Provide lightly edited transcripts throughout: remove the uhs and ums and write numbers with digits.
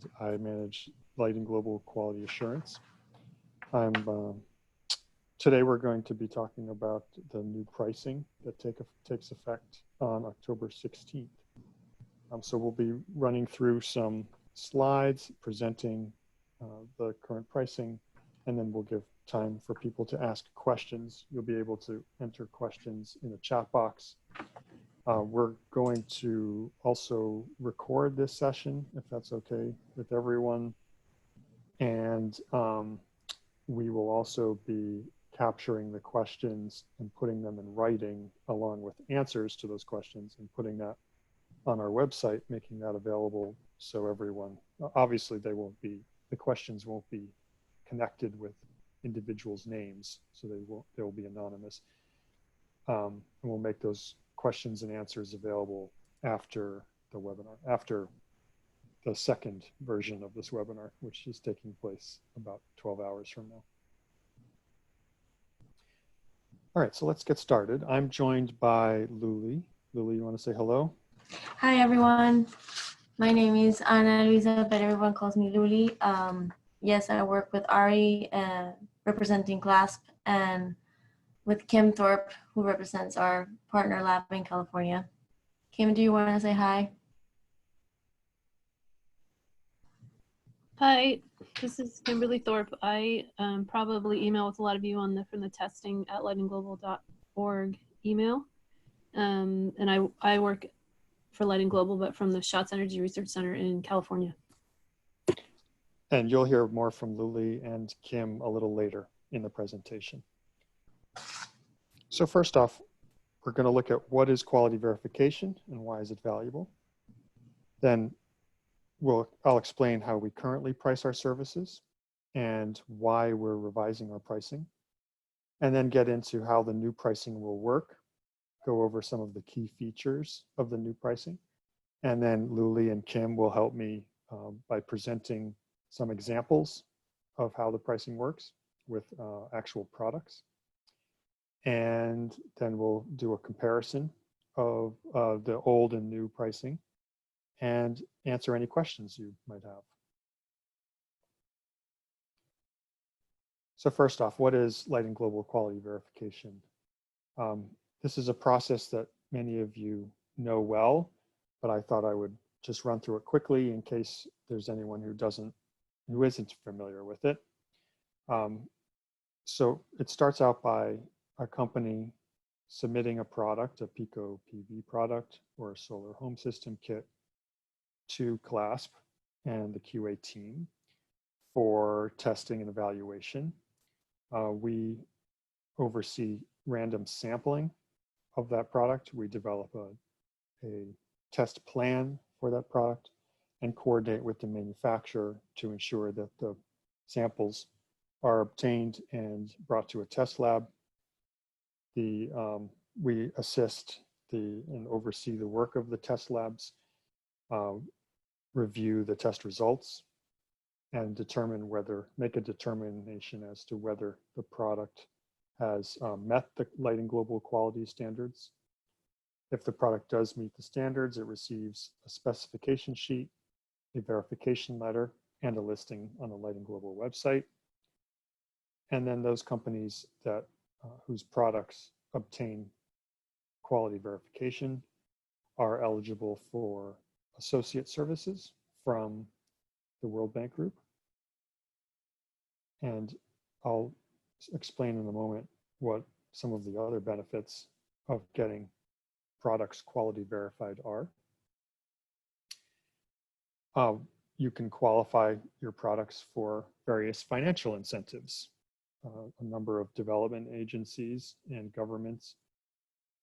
and I manage Lighting Global Quality Assurance. Today we're going to be talking about the new pricing that takes effect on October 16th. So we'll be running through some slides presenting the current pricing, and then we'll give time for people to ask questions. You'll be able to enter questions in the chat box. We're going to also record this session, if that's okay with everyone. And we will also be capturing the questions and putting them in writing along with answers to those questions and putting that on our website, making that available so everyone, obviously the questions won't be connected with individuals' names, so they will be anonymous. And we'll make those questions and answers available after the webinar, after the second version of this webinar, which is taking place about 12 hours from now. All right, so let's get started. I'm joined by Luli. Luli, you want to say hello? Hi, everyone. My name is Ana Luisa, but everyone calls me Luli. Yes, I work with Ari, representing CLASP, and with Kim Thorpe, who represents our partner lab in California. Kim, do you want to say hi? Hi, this is Kimberly Thorpe. I probably email with a lot of you on from the testing@lightingglobal.org email. And I work for Lighting Global, but from the Schatz Energy Research Center in California. And you'll hear more from Luli and Kim a little later in the presentation. So first off, we're going to look at what is quality verification and why is it valuable. Then I'll explain how we currently price our services and why we're revising our pricing, and then get into how the new pricing will work, go over some of the key features of the new pricing, and then Luli and Kim will help me by presenting some examples of how the pricing works with actual products. And then we'll do a comparison of the old and new pricing and answer any questions you might have. So first off, what is Lighting Global Quality Verification? This is a process that many of you know well, but I thought I would just run through it quickly in case there's anyone who isn't familiar with it. So it starts out by a company submitting a product, a Pico PV product or a solar home system kit, to CLASP and the QA team for testing and evaluation. We oversee random sampling of that product. We develop a test plan for that product and coordinate with the manufacturer to ensure that the samples are obtained and brought to a test lab. We assist and oversee the work of the test labs, review the test results, and make a determination as to whether the product has met the Lighting Global quality standards. If the product does meet the standards, it receives a specification sheet, a verification letter, and a listing on the Lighting Global website. And then those companies whose products obtain quality verification are eligible for associate services from the World Bank Group. And I'll explain in a moment what some of the other benefits of getting products quality verified are. You can qualify your products for various financial incentives. A number of development agencies and governments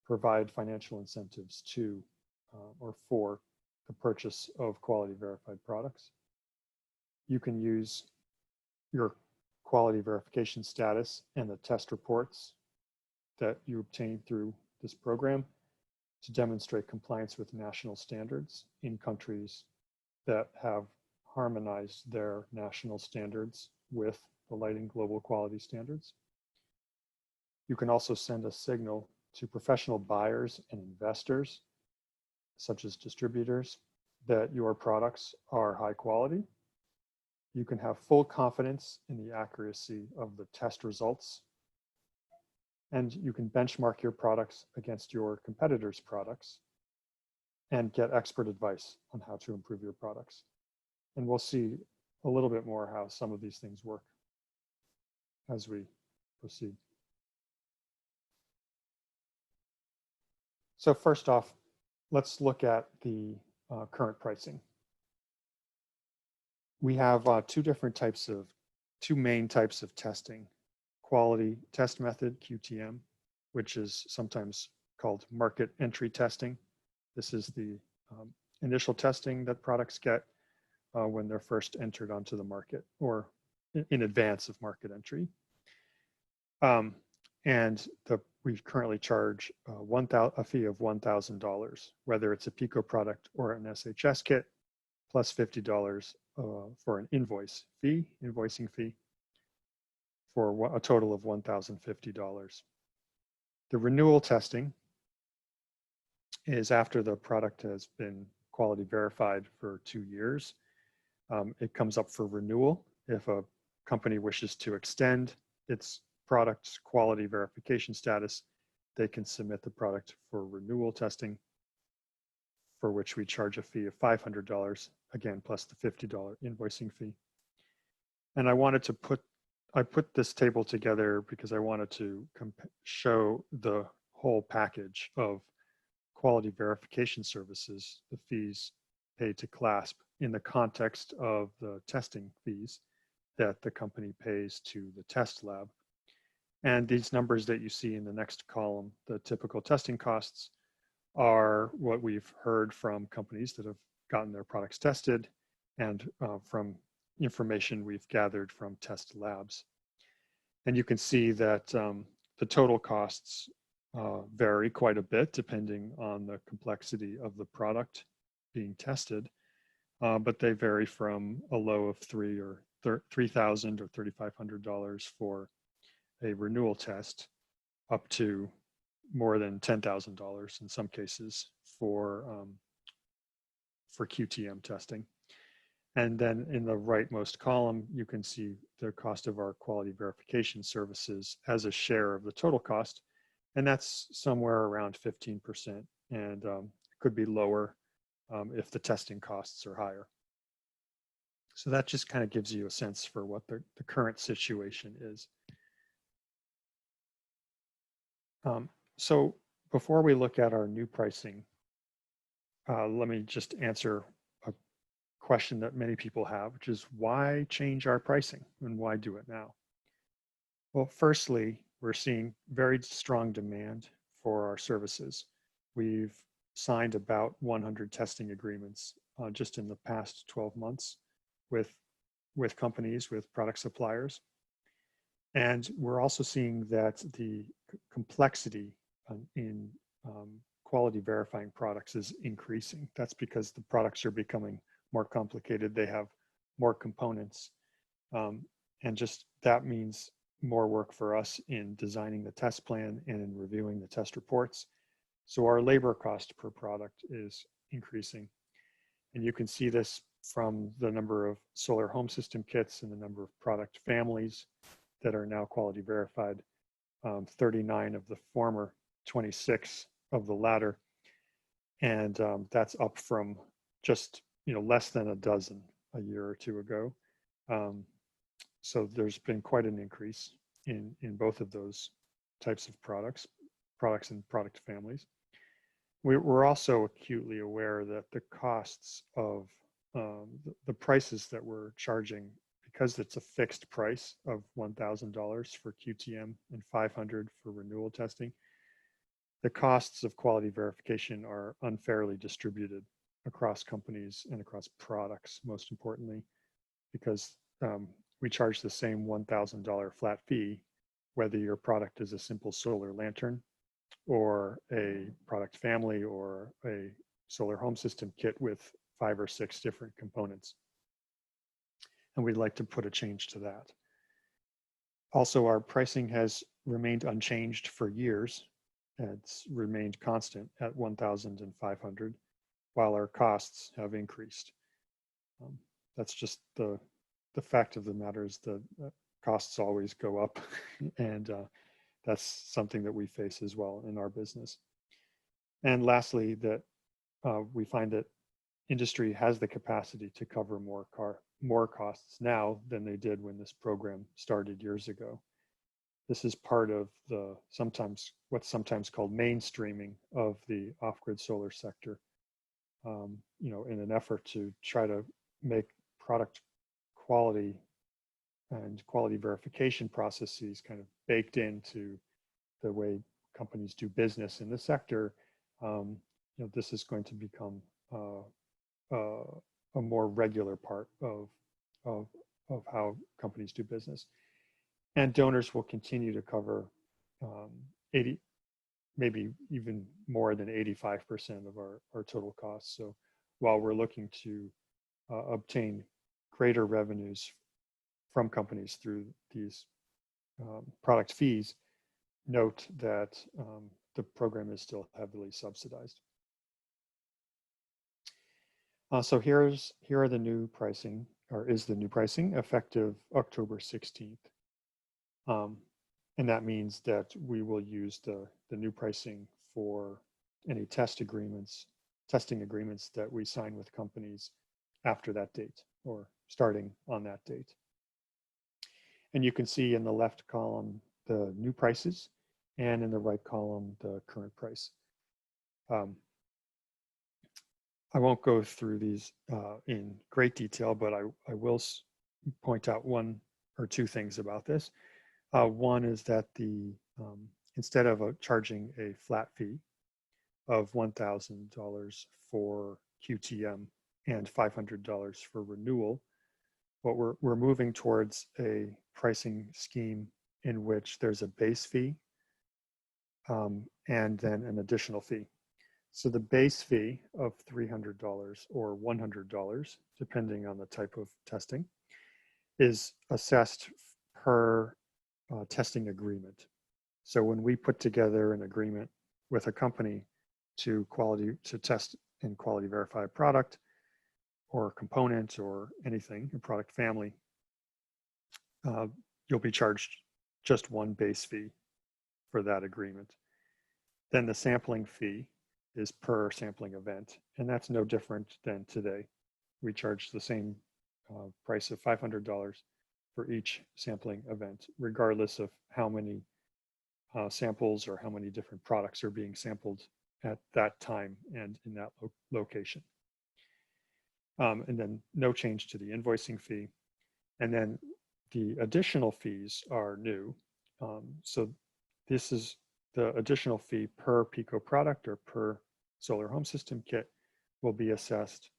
provide financial incentives to or for the purchase of quality verified products. You can use your quality verification status and the test reports that you obtain through this program to demonstrate compliance with national standards in countries that have harmonized their national standards with the Lighting Global quality standards. You can also send a signal to professional buyers and investors, such as distributors, that your products are high quality you can have full confidence in the accuracy of the test results, and you can benchmark your products against your competitors' products and get expert advice on how to improve your products. And we'll see a little bit more how some of these things work as we proceed. So first off, let's look at the current pricing. We have two main types of testing. Quality test method, QTM, which is sometimes called market entry testing. This is the initial testing that products get when they're first entered onto the market or in advance of market entry. We currently charge a fee of $1,000, whether it's a Pico product or an SHS kit, plus $50 for an invoicing fee, for a total of $1,050. The renewal testing is after the product has been quality verified for 2 years. It comes up for renewal. If a company wishes to extend its product's quality verification status, they can submit the product for renewal testing, for which we charge a fee of $500, again, plus the $50 invoicing fee. And I put this table together because I wanted to show the whole package of quality verification services, the fees paid to CLASP, in the context of the testing fees that the company pays to the test lab. And these numbers that you see in the next column, the typical testing costs, are what we've heard from companies that have gotten their products tested and from information we've gathered from test labs. And you can see that the total costs vary quite a bit depending on the complexity of the product being tested, but they vary from a low of $3,000 or $3,500 for a renewal test up to more than $10,000 in some cases for QTM testing. And then in the rightmost column, you can see the cost of our quality verification services as a share of the total cost. And that's somewhere around 15%, and could be lower if the testing costs are higher. So that just kind of gives you a sense for what the current situation is. So before we look at our new pricing, let me just answer a question that many people have, which is why change our pricing and why do it now? Well, firstly, we're seeing very strong demand for our services. We've signed about 100 testing agreements just in the past 12 months with companies, with product suppliers. And we're also seeing that the complexity in quality verifying products is increasing. That's because the products are becoming more complicated. They have more components. And just that means more work for us in designing the test plan and in reviewing the test reports. So our labor cost per product is increasing. And you can see this from the number of solar home system kits and the number of product families that are now quality verified, 39 of the former, 26 of the latter. And that's up from just less than a dozen a year or two ago. So there's been quite an increase in both of those types of products and product families. We're also acutely aware that the costs of the prices that we're charging, because it's a fixed price of $1,000 for QTM and $500 for renewal testing, the costs of quality verification are unfairly distributed across companies and across products, most importantly, because we charge the same $1,000 flat fee, whether your product is a simple solar lantern or a product family or a solar home system kit with 5 or 6 different components. And we'd like to put a change to that. Also, our pricing has remained unchanged for years. It's remained constant at $1,500, while our costs have increased. That's just the the fact of the matter is the costs always go up, and that's something that we face as well in our business. And lastly, that we find that industry has the capacity to cover more costs now than they did when this program started years ago. This is part of the what's sometimes called mainstreaming of the off-grid solar sector. In an effort to try to make product quality and quality verification processes kind of baked into the way companies do business in the sector. This is going to become a more regular part of how companies do business. And donors will continue to cover 80, maybe even more than 85% of our total costs. So while we're looking to obtain greater revenues from companies through these product fees, note that the program is still heavily subsidized. So here are the new pricing, or is the new pricing effective October 16th. And that means that we will use the new pricing for any testing agreements that we sign with companies after that date or starting on that date. And you can see in the left column the new prices, and in the right column the current price. I won't go through these in great detail, but I will point out one or two things about this. One is that instead of charging a flat fee of $1,000 for QTM and $500 for renewal, what we're moving towards a pricing scheme in which there's a base fee and then an additional fee. So the base fee of $300 or $100, depending on the type of testing, is assessed per testing agreement. So when we put together an agreement with a company to test and quality verify a product or component or anything, a product family, you'll be charged just one base fee for that agreement. Then the sampling fee is per sampling event, and that's no different than today. We charge the same price of $500 for each sampling event, regardless of how many samples or how many different products are being sampled at that time and in that location. And then no change to the invoicing fee. And then the additional fees are new. So this is the additional fee per Pico product or per solar home system kit will be assessed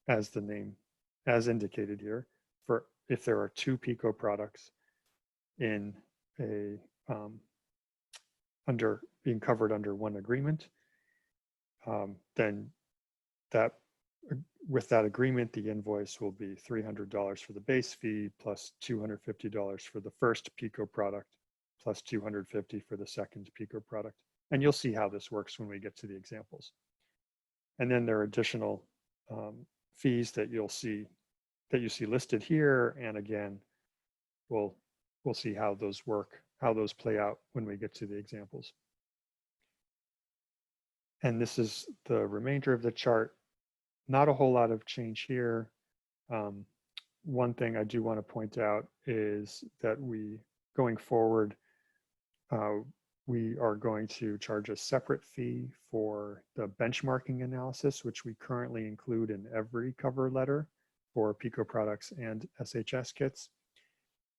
as indicated here, for if there are 2 Pico products in a being covered under one agreement, then with that agreement, the invoice will be $300 for the base fee plus $250 for the first Pico product plus $250 for the second Pico product. And you'll see how this works when we get to the examples. And then there are additional fees that you see listed here. And again, we'll see how those work, how those play out when we get to the examples. And this is the remainder of the chart. Not a whole lot of change here. One thing I do want to point out is that going forward, we are going to charge a separate fee for the benchmarking analysis, which we currently include in every cover letter for Pico products and SHS kits.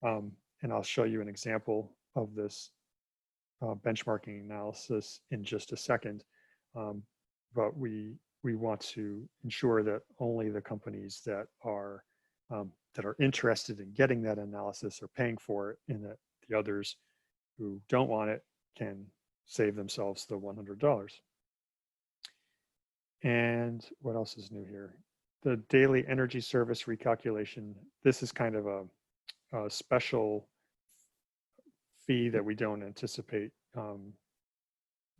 And I'll show you an example of this benchmarking analysis in just a second. But we want to ensure that only the companies that are interested in getting that analysis are paying for it, and that the others who don't want it can save themselves the $100. And what else is new here? The daily energy service recalculation. This is kind of a special fee that we don't anticipate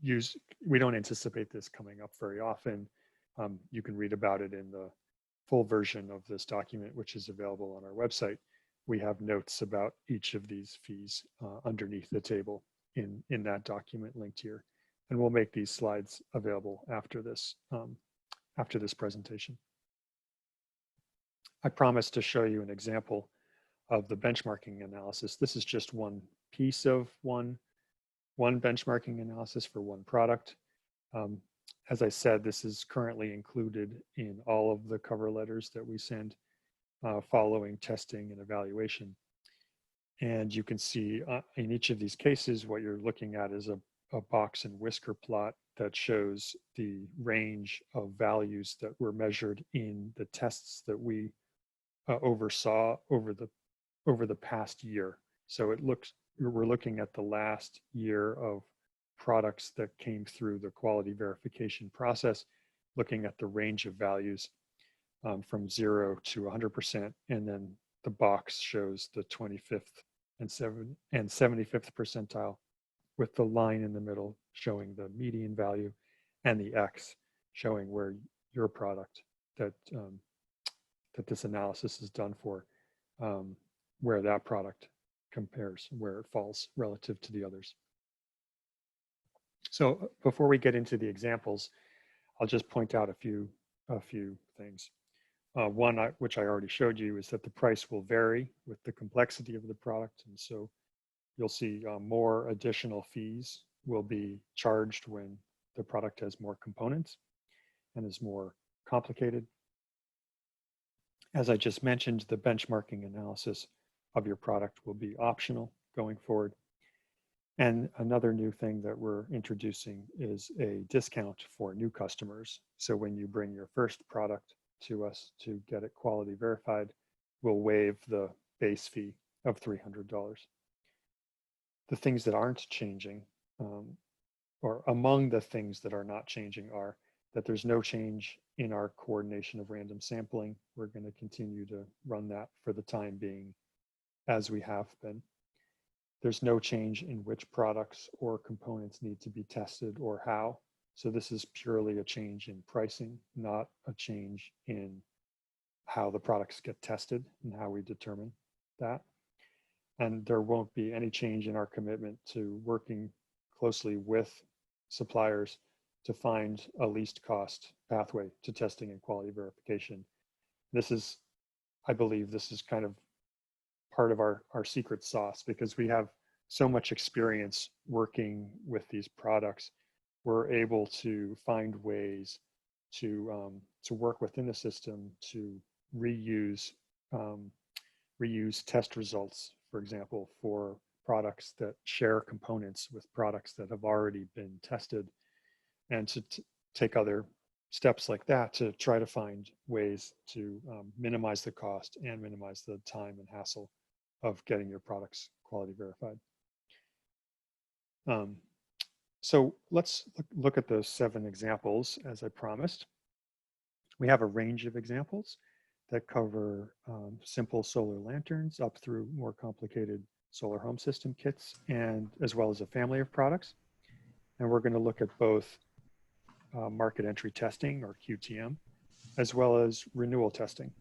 we don't anticipate this coming up very often. You can read about it in the full version of this document, which is available on our website, we have notes about each of these fees underneath the table in that document linked here. And we'll make these slides available after this presentation. I promised to show you an example of the benchmarking analysis. This is just one piece of one benchmarking analysis for one product. As I said, this is currently included in all of the cover letters that we send following testing and evaluation. And you can see in each of these cases, what you're looking at is a box and whisker plot that shows the range of values that were measured in the tests that we oversaw over the past year. So we're looking at the last year of products that came through the quality verification process, looking at the range of values from 0 to 100%, and then the box shows the 25th and 75th percentile, with the line in the middle showing the median value, and the X showing where your product that this analysis is done for, where that product compares, where it falls relative to the others. So before we get into the examples, I'll just point out a few things. One, which I already showed you, is that the price will vary with the complexity of the product. And so you'll see more additional fees will be charged when the product has more components and is more complicated. As I just mentioned, the benchmarking analysis of your product will be optional going forward. And another new thing that we're introducing is a discount for new customers. So when you bring your first product to us to get it quality verified, we'll waive the base fee of $300. The things that aren't changing, or among the things that are not changing, are that there's no change in our coordination of random sampling. We're going to continue to run that for the time being as we have been. There's no change in which products or components need to be tested or how. So this is purely a change in pricing, not a change in how the products get tested and how we determine that. And there won't be any change in our commitment to working closely with suppliers to find a least cost pathway to testing and quality verification. This is, I believe this is kind of part of our secret sauce, because we have so much experience working with these products. We're able to find ways to work within the system to reuse test results, for example, for products that share components with products that have already been tested, and to take other steps like that to try to find ways to minimize the cost and minimize the time and hassle of getting your products quality verified. So let's look at those 7 examples as I promised. We have a range of examples that cover simple solar lanterns up through more complicated solar home system kits, and as well as a family of products. And we're going to look at both market entry testing, or QTM, as well as renewal testing.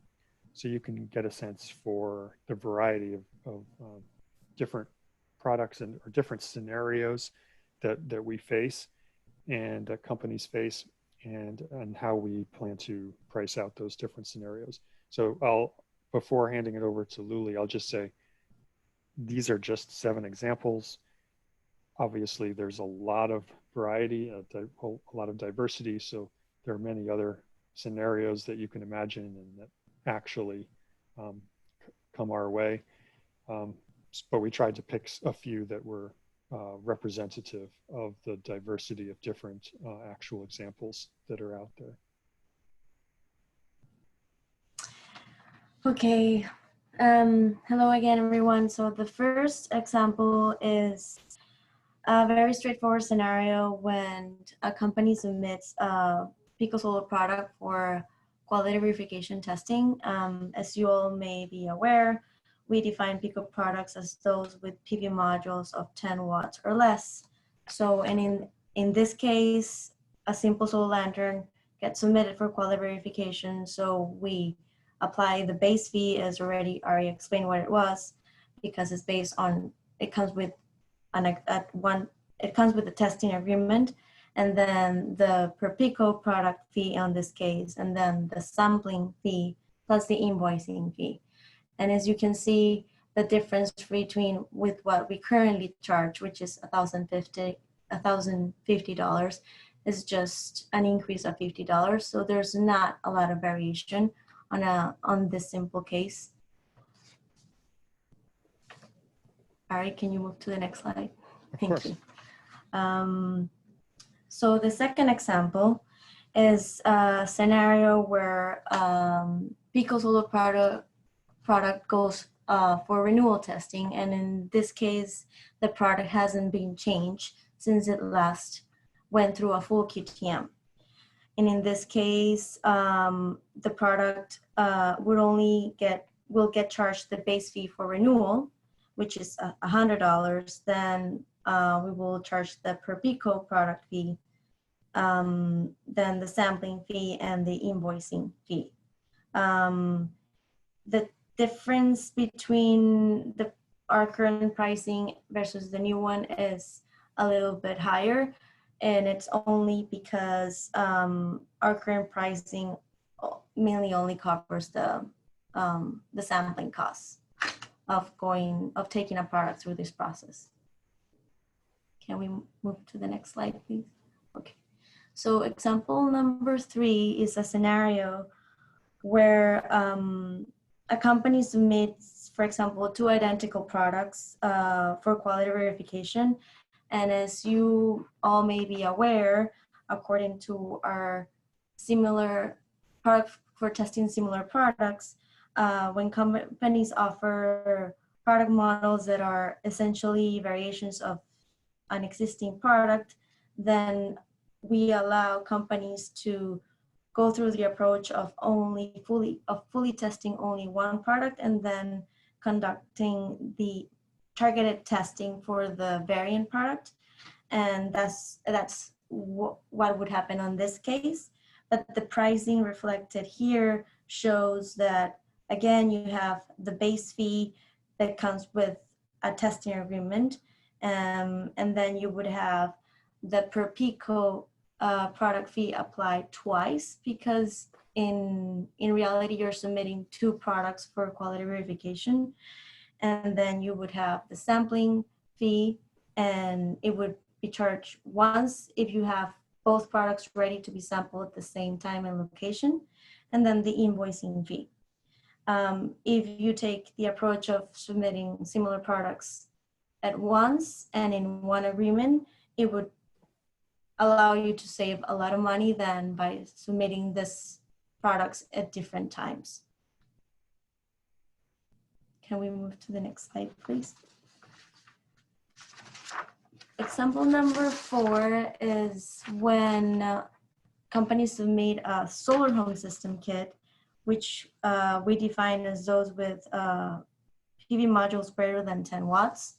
So you can get a sense for the variety of different products or different scenarios that we face and that companies face, and how we plan to price out those different scenarios. So before handing it over to Luli, I'll just say these are just 7 examples. Obviously, there's a lot of variety, a lot of diversity. So there are many other scenarios that you can imagine and that actually come our way. But we tried to pick a few that were representative of the diversity of different actual examples that are out there. Okay. Hello again, everyone. So the first example is a very straightforward scenario when a company submits a Pico Solar product for quality verification testing. As you all may be aware, we define Pico products as those with PV modules of 10 watts or less. So, and in this case, a simple solar lantern get submitted for quality verification. So we apply the base fee, as already Ari explained what it was, because it's based on, it comes with it comes with a testing agreement, and then the per Pico product fee on this case, and then the sampling fee plus the invoicing fee. And as you can see, the difference between with what we currently charge, which is $1,050, is just an increase of $50. So there's not a lot of variation on this simple case. All right, can you move to the next slide? Thank you. So the second example is a scenario where Pico solar product goes for renewal testing, and in this case, the product hasn't been changed since it last went through a full QTM. And in this case, the product will get charged the base fee for renewal, which is $100. Then we will charge the per Pico product fee, then the sampling fee and the invoicing fee. The difference between our current pricing versus the new one is a little bit higher, and it's only because our current pricing mainly only covers the sampling costs of taking a product through this process. Can we move to the next slide, please? Okay. So example number 3 is a scenario where a company submits, for example, 2 identical products for quality verification. And as you all may be aware, according to our similar product for testing similar products, when companies offer product models that are essentially variations of an existing product, then we allow companies to go through the approach of fully testing only one product, and then conducting the targeted testing for the variant product. And that's what would happen on this case. But the pricing reflected here shows that, again, you have the base fee that comes with a testing agreement, and then you would have the per Pico product fee applied twice, because in reality you're submitting 2 products for quality verification. And then you would have the sampling fee, and it would be charged once if you have both products ready to be sampled at the same time and location, and then the invoicing fee. If you take the approach of submitting similar products at once and in one agreement, it would allow you to save a lot of money than by submitting these products at different times. Can we move to the next slide, please? Example number 4 is when companies submit a solar home system kit, which we define as those with PV modules greater than 10 watts.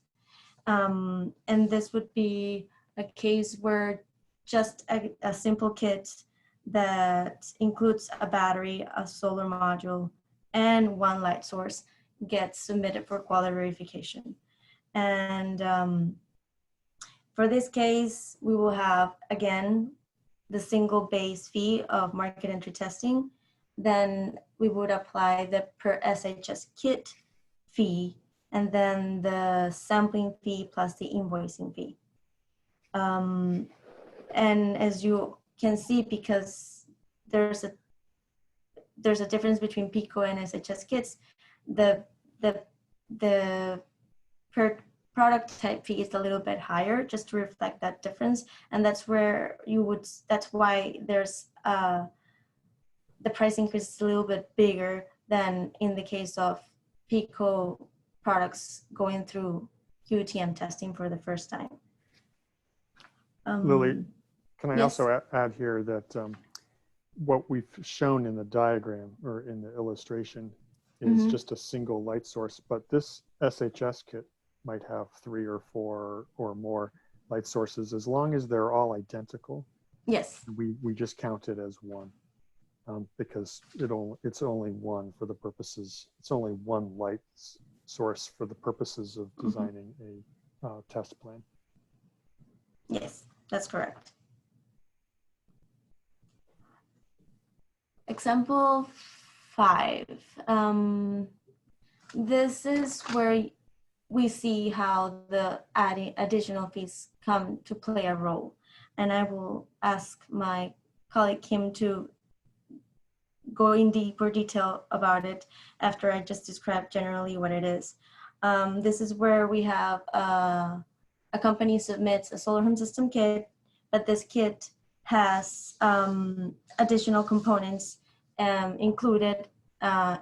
And this would be a case where just a simple kit that includes a battery, a solar module, and 1 light source gets submitted for quality verification. And for this case, we will have, again, the single base fee of market entry testing. Then we would apply the per SHS kit fee, and then the sampling fee plus the invoicing fee. And as you can see, because there's a difference between Pico and SHS kits, the per product type fee is a little bit higher, just to reflect that difference. And that's where that's why there's the price increase is a little bit bigger than in the case of Pico products going through QTM testing for the first time. Lily, can I yes. also add here that what we've shown in the diagram or in the illustration is just a single light source, but this SHS kit might have 3 or 4 or more light sources. As long as they're all identical, Yes. We just count it as one because it's only one for the purposes. It's only one light source for the purposes of designing a test plan. Yes, that's correct. Example 5. This is where we see how the adding additional fees come to play a role. And I will ask my colleague Kim to go in deeper detail about it after I just described generally what it is. This is where we have a company submits a solar home system kit, but this kit has additional components included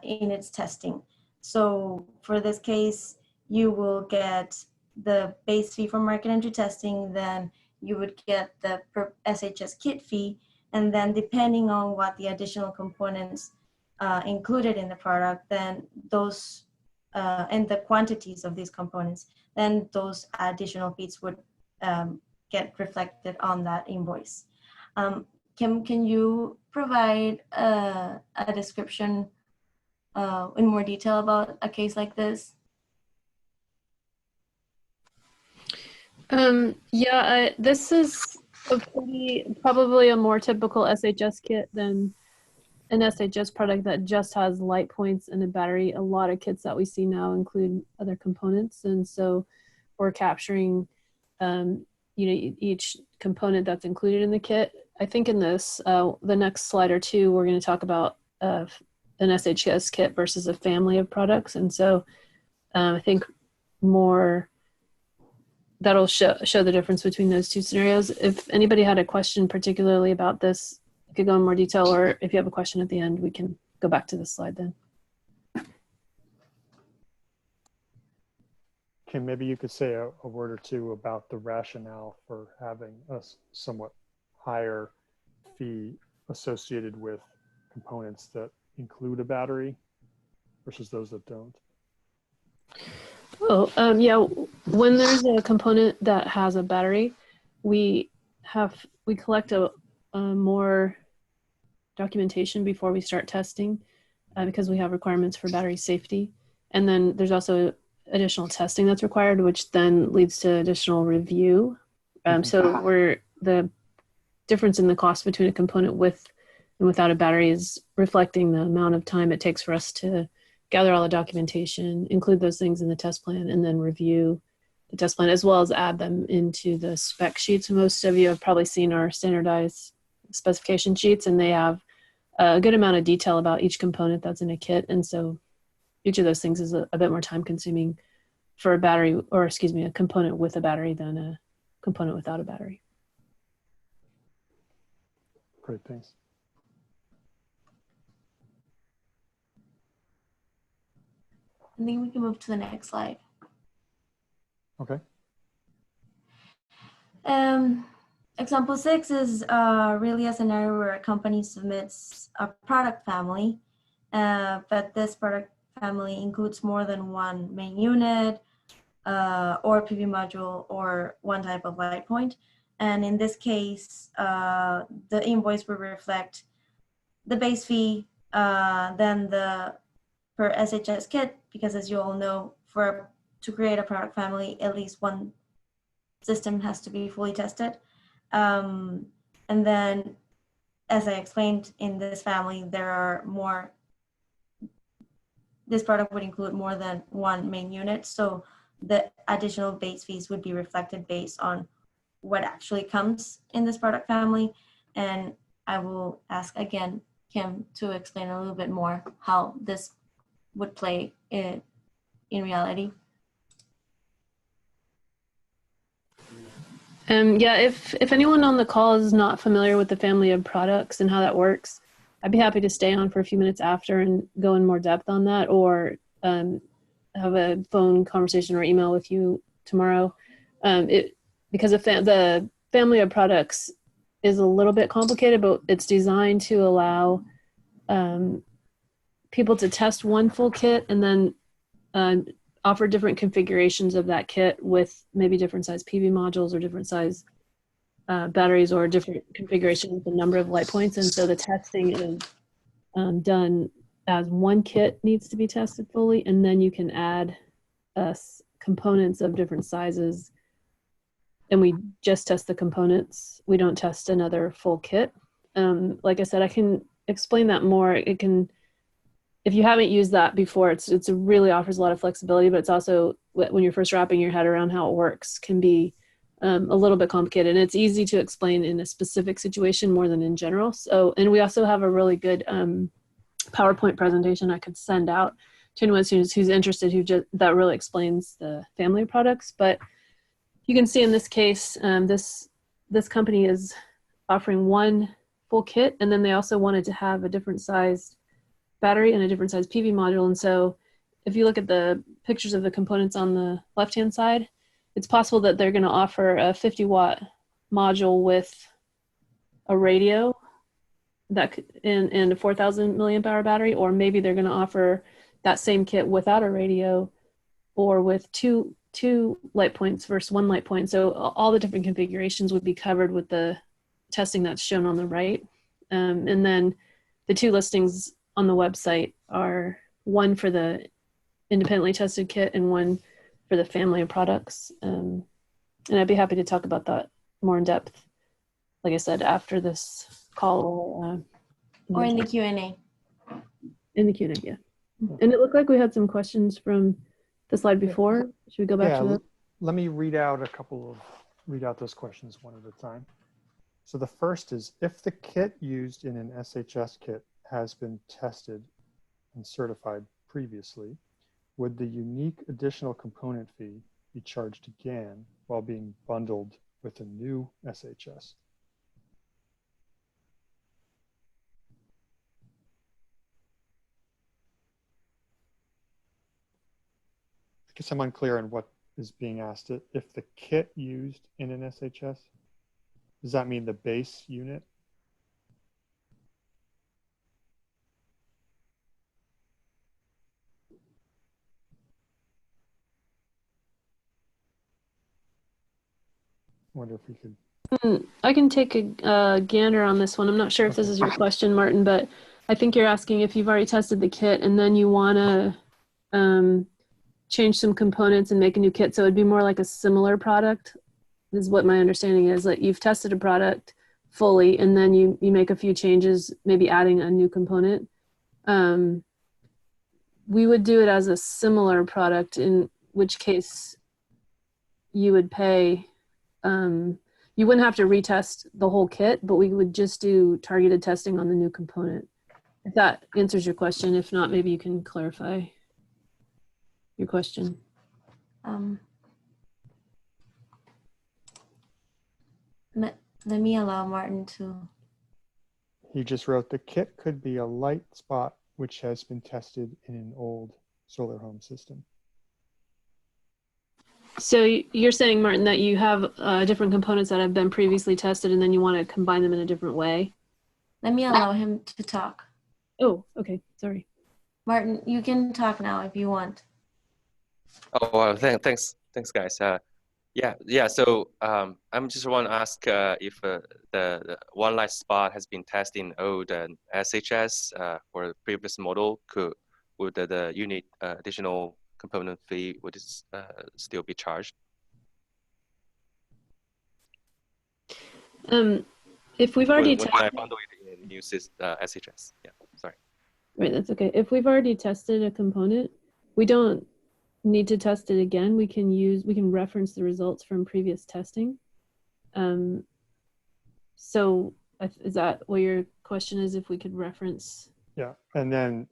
in its testing. So for this case, you will get the base fee for market entry testing, then you would get the per SHS kit fee, and then depending on what the additional components included in the product, then those and the quantities of these components, then those additional fees would get reflected on that invoice. Kim, can you provide a description in more detail about a case like this? This is probably a more typical SHS kit than an SHS product that just has light points and a battery. A lot of kits that we see now include other components, and so we're capturing each component that's included in the kit. I think in this, the next slide or two, we're going to talk about an SHS kit versus a family of products, and so I think more that'll show the difference between those two scenarios. If anybody had a question particularly about this, I could go in more detail, or if you have a question at the end, we can go back to this slide then. Kim, maybe you could say a word or two about the rationale for having a somewhat higher fee associated with components that include a battery versus those that don't. When there's a component that has a battery, we collect a more documentation before we start testing because we have requirements for battery safety. And then there's also additional testing that's required, which then leads to additional review. So the difference in the cost between a component with and without a battery is reflecting the amount of time it takes for us to gather all the documentation, include those things in the test plan, and then review the test plan, as well as add them into the spec sheets. Most of you have probably seen our standardized specification sheets, and they have a good amount of detail about each component that's in a kit. And so each of those things is a bit more time consuming for a battery, or excuse me, a component with a battery than a component without a battery. Great, thanks. I think we can move to the next slide. Okay. Example 6 is really a scenario where a company submits a product family, but this product family includes more than one main unit or PV module or one type of light point. And in this case, the invoice will reflect the base fee, then the per SHS kit, because as you all know, to create a product family, at least one system has to be fully tested. And then, as I explained, in this family, this product would include more than one main unit. So the additional base fees would be reflected based on what actually comes in this product family. And I will ask again, Kim, to explain a little bit more how this would play in reality. If anyone on the call is not familiar with the family of products and how that works, I'd be happy to stay on for a few minutes after and go in more depth on that, or have a phone conversation or email with you tomorrow. Because the family of products is a little bit complicated, but it's designed to allow people to test one full kit and then offer different configurations of that kit with maybe different size PV modules or different size batteries or different configurations with the number of light points. And so the testing is done as one kit needs to be tested fully, and then you can add components of different sizes. And we just test the components. We don't test another full kit. Like I said, I can explain that more. It can, if you haven't used that before, it really offers a lot of flexibility, but it's also, when you're first wrapping your head around how it works, can be a little bit complicated. And it's easy to explain in a specific situation more than in general. So, and we also have a really good PowerPoint presentation I could send out to anyone who's interested, that really explains the family of products. But you can see in this case, this company is offering one full kit, and then they also wanted to have a different sized battery and a different size PV module. And so if you look at the pictures of the components on the left-hand side, it's possible that they're going to offer a 50-watt module with a radio and a 4,000 milliamp hour battery, or maybe they're going to offer that same kit without a radio, or with two light points versus one light point. So all the different configurations would be covered with the testing that's shown on the right. And then the two listings on the website are one for the independently tested kit and one for the family of products. And I'd be happy to talk about that more in depth, like I said, after this call. Or in the Q&A. In the Q&A, yeah. And it looked like we had some questions from the slide before. Should we go back to that? Let me read out those questions one at a time. So the first is, if the kit used in an SHS kit has been tested and certified previously, would the unique additional component fee be charged again while being bundled with a new SHS? I guess I'm unclear on what is being asked. If the kit used in an SHS, does that mean the base unit? I wonder if we could. I can take a gander on this one. I'm not sure if this is your question, Martin, but I think you're asking if you've already tested the kit and then you want to change some components and make a new kit. So it'd be more like a similar product, is what my understanding is. Like, you've tested a product fully and then you make a few changes, maybe adding a new component. We would do it as a similar product, in which case you would pay, you wouldn't have to retest the whole kit, but we would just do targeted testing on the new component. If that answers your question. If not, maybe you can clarify your question. Let me allow Martin to. He just wrote, the kit could be a light spot which has been tested in an old solar home system. So you're saying, Martin, that you have different components that have been previously tested and then you want to combine them in a different way? Let me allow him to talk. Oh, okay. Sorry. Martin, you can talk now if you want. Oh, well, thanks, guys. Yeah. So I'm just want to ask if the one light spot has been tested in old SHS for the previous model. Would the unit additional component fee would still be charged? If we've already when I bundle it in new SHS. Yeah, sorry. Right, that's okay. If we've already tested a component, we don't need to test it again. We can reference the results from previous testing. So is that what your question is? If we could reference? Yeah, and then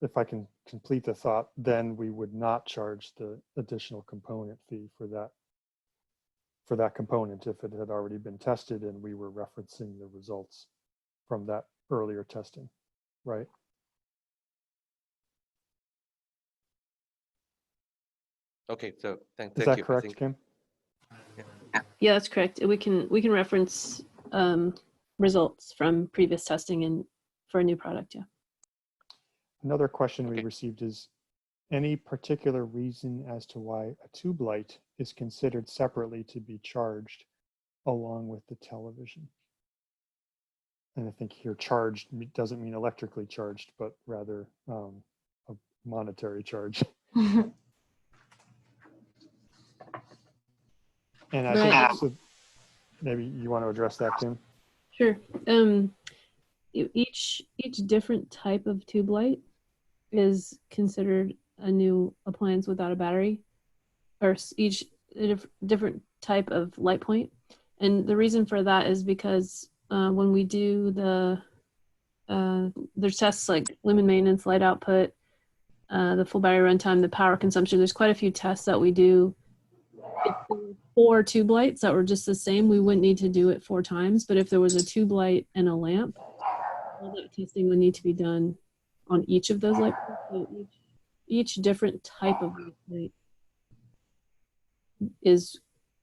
if I can complete the thought, then we would not charge the additional component fee for that component if it had already been tested and we were referencing the results from that earlier testing, right? Okay, so thank you. Is that correct, Kim? Yeah, that's correct. We can reference results from previous testing and for a new product. Yeah. Another question we received is, any particular reason as to why a tube light is considered separately to be charged along with the television. And I think here charged doesn't mean electrically charged, but rather a monetary charge. And I Right. think so, maybe you want to address that, Kim? Sure. Each different type of tube light is considered a new appliance without a battery, or each different type of light point. And the reason for that is because when we do there's tests like lumen maintenance, light output, the full battery runtime, the power consumption. There's quite a few tests that we do. If there were 4 tube lights that were just the same, we wouldn't need to do it 4 times. But if there was a tube light and a lamp, all that testing would need to be done on each of those light points. So each different type of light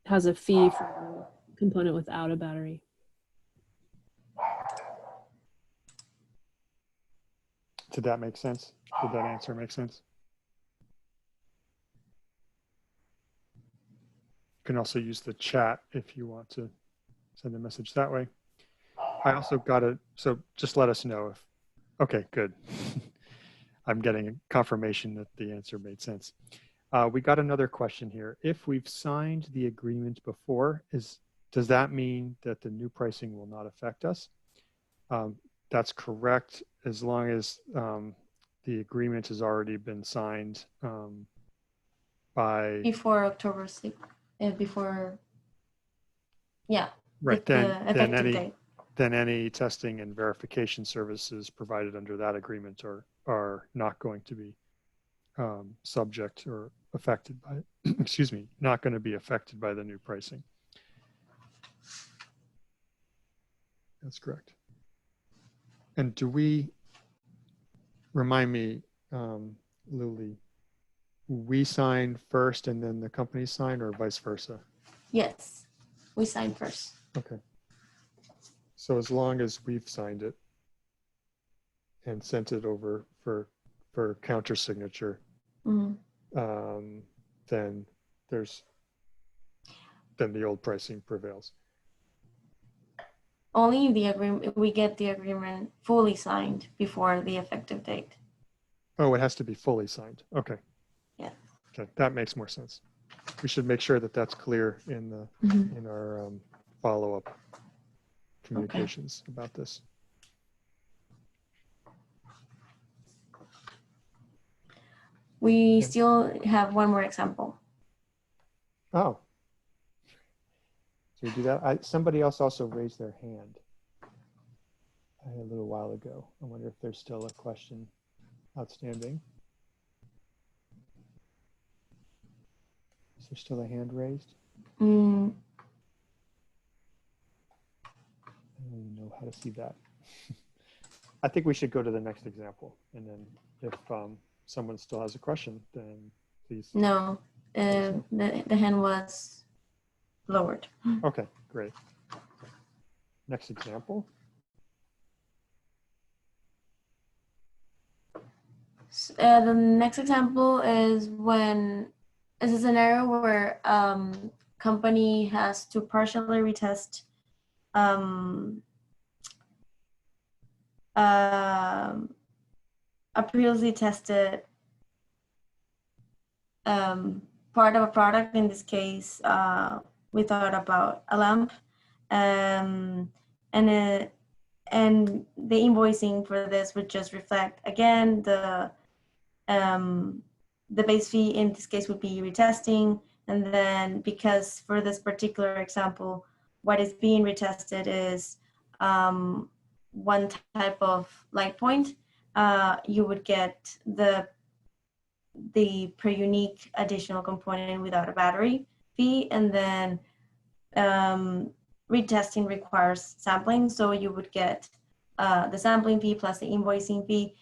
has a fee for the component without a battery. Did that make sense? Did that answer make sense? You can also use the chat if you want to send a message that way. I also got it, so just let us know if, okay, good. I'm getting a confirmation that the answer made sense. We got another question here. If we've signed the agreement before, does that mean that the new pricing will not affect us? That's correct, as long as the agreement has already been signed by Before October 6th, before, yeah. Right, the then effective date. any testing and verification services provided under that agreement are not going to be subject or affected by, excuse me, not going to be affected by the new pricing. That's correct. And do we, remind me, Luli, we sign first and then the company sign, or vice versa? Yes, we signed first. Okay. So as long as we've signed it and sent it over for counter signature, Mm-hmm. then the old pricing prevails. Only the agreement, we get the agreement fully signed before the effective date. Oh, it has to be fully signed. Okay. Yeah. Okay, that makes more sense. We should make sure that that's clear in the Mm-hmm. in our follow-up communications about this. We still have one more example. Oh. So we do that. Somebody else also raised their hand a little while ago. I wonder if there's still a question outstanding. Is there still a hand raised? Mm. I don't even know how to see that. I think we should go to the next example. And then if someone still has a question, then please. No, the hand was lowered. Okay, great. Next example. The next example is it's a scenario where company has to partially retest a previously tested part of a product. In this case, we thought about a lamp, and the invoicing for this would just reflect again the base fee. In this case would be retesting, and then because for this particular example, what is being retested is one type of light point, you would get the per unique additional component without a battery fee, and then retesting requires sampling, so you would get the sampling fee plus the invoicing fee.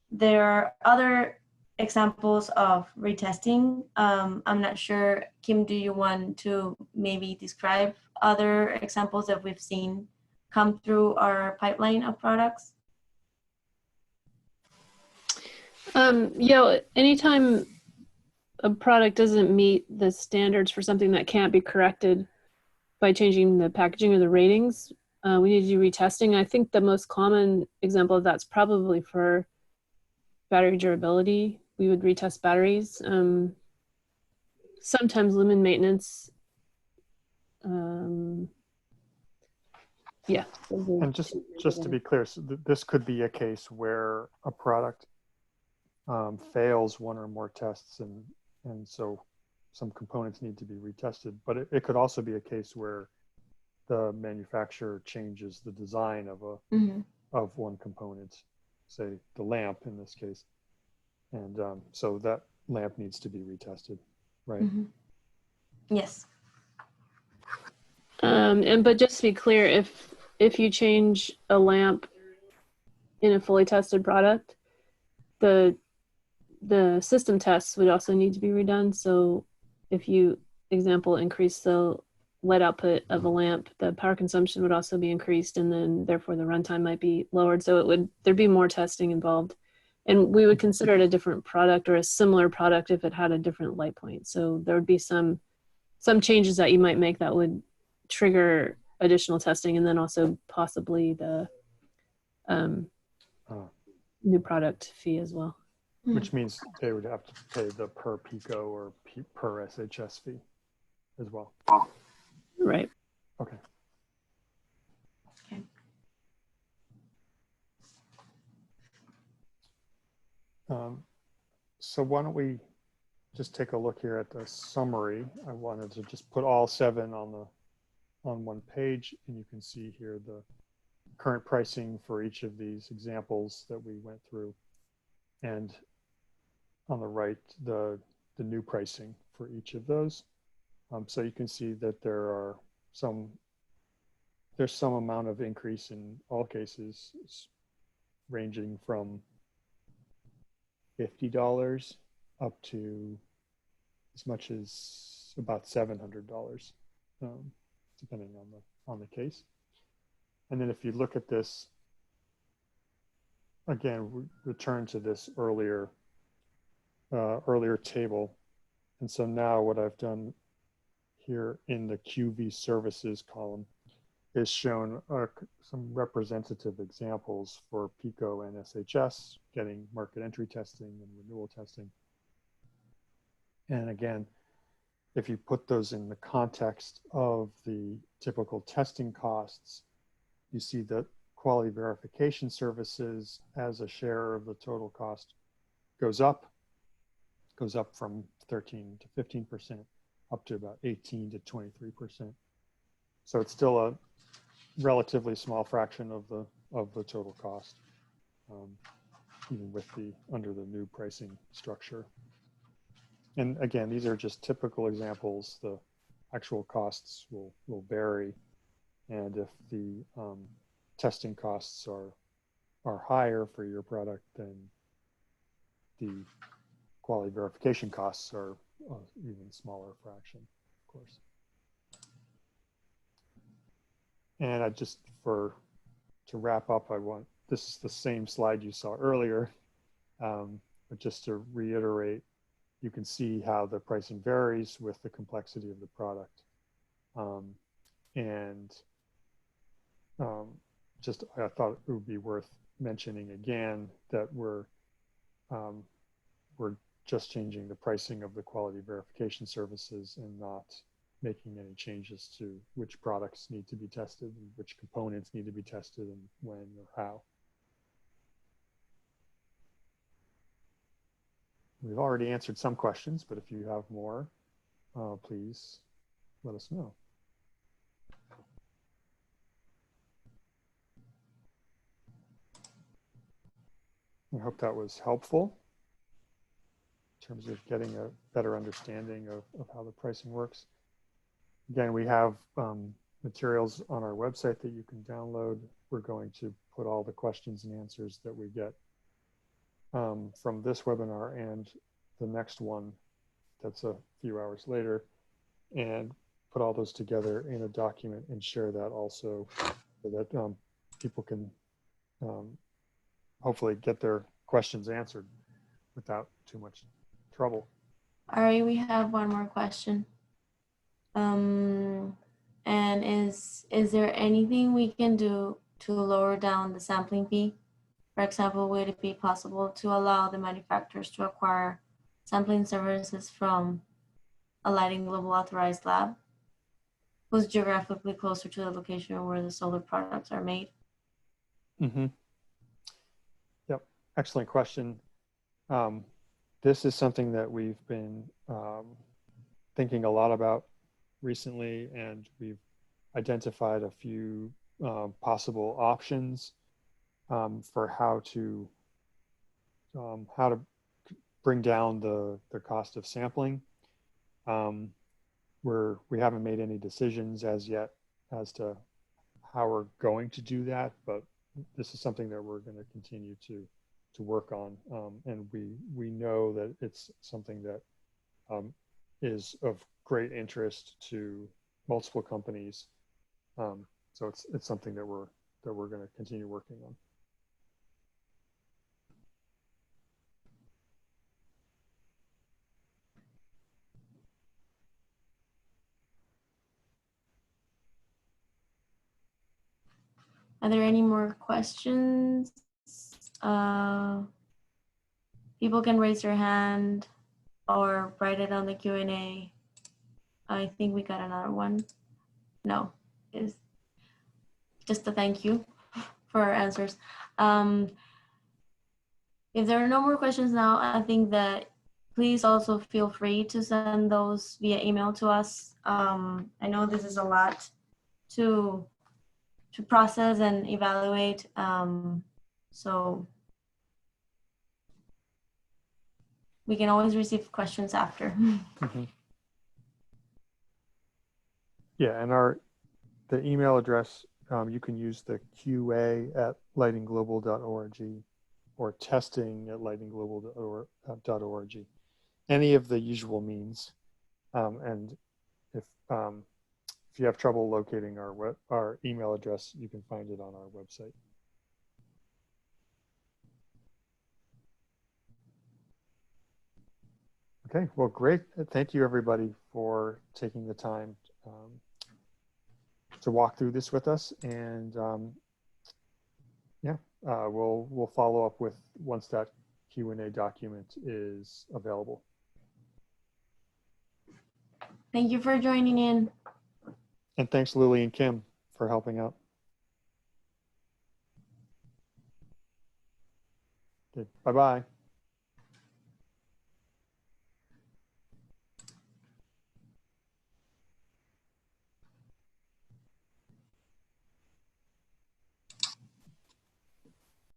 There are other examples of retesting. I'm not sure, Kim, do you want to maybe describe other examples that we've seen come through our pipeline of products? Yeah, anytime a product doesn't meet the standards for something that can't be corrected, by changing the packaging or the ratings. We need to do retesting. I think the most common example of that's probably for battery durability. We would retest batteries. Sometimes lumen maintenance. Yeah. And just to be clear, so this could be a case where a product fails one or more tests, and so some components need to be retested. But it could also be a case where the manufacturer changes the design of of one component, say the lamp in this case, and so that lamp needs to be retested, right? Yes. But just to be clear, if you change a lamp in a fully tested product, the system tests would also need to be redone. So if you, example, increase the light output of a lamp, the power consumption would also be increased, and then therefore the runtime might be lowered. So there'd be more testing involved. And we would consider it a different product or a similar product if it had a different light point. So there would be some changes that you might make that would trigger additional testing, and then also possibly the new product fee as well. Which means they would have to pay the per Pico or per SHS fee as well. Right. Okay. Okay. So why don't we just take a look here at the summary. I wanted to just put all 7 on one page, and you can see here the current pricing for each of these examples that we went through, and on the right the new pricing for each of those. So you can see that there's some amount of increase in all cases, ranging from $50 up to as much as about $700, depending on the case. And then if you look at this again, return to this earlier table, and so now what I've done here in the QV services column is shown some representative examples for Pico and SHS getting market entry testing and renewal testing. And again, if you put those in the context of the typical testing costs, you see that quality verification services as a share of the total cost goes up from 13 to 15%, up to about 18 to 23%. So it's still a relatively small fraction of the total cost, even with under the new pricing structure. And again, these are just typical examples. The actual costs will vary, and if the testing costs are higher for your product, then the quality verification costs are an even smaller fraction, of course. And to wrap up, this is the same slide you saw earlier, but just to reiterate, you can see how the pricing varies with the complexity of the product. I thought it would be worth mentioning again that we're just changing the pricing of the quality verification services and not making any changes to which products need to be tested and which components need to be tested and when or how. We've already answered some questions, but if you have more, please let us know. I hope that was helpful in terms of getting a better understanding of how the pricing works. Again, we have materials on our website that you can download. We're going to put all the questions and answers that we get from this webinar and the next one that's a few hours later, and put all those together in a document and share that also, so that people can hopefully get their questions answered without too much trouble. Ari, we have one more question. And And is there anything we can do to lower down the sampling fee? For example, would it be possible to allow the manufacturers to acquire sampling services from a Lighting Global authorized lab who's geographically closer to the location where the solar products are made? Mm-hmm. Yep, excellent question. This is something that we've been thinking a lot about recently, and we've identified a few possible options for how to bring down the cost of sampling. We haven't made any decisions as yet as to how we're going to do that, but this is something that we're going to continue to work on, and we know that it's something that is of great interest to multiple companies. So it's something that we're going to continue working on. Are there any more questions? People can raise their hand or write it on the Q&A. I think we got another one. No, it's just a thank you for our answers. If there are no more questions now, I think that please also feel free to send those via email to us. I know this is a lot to process and evaluate. So we can always receive questions after. Mm-hmm. Yeah, and the email address, you can use the QA@lightingglobal.org or testing@lightingglobal.org. Any of the usual means. And if you have trouble locating our email address, you can find it on our website. Okay, well, great. Thank you, everybody, for taking the time to walk through this with us. And we'll follow up with once that Q&A document is available. Thank you for joining in. And thanks, Lily and Kim, for helping out. Okay, bye-bye.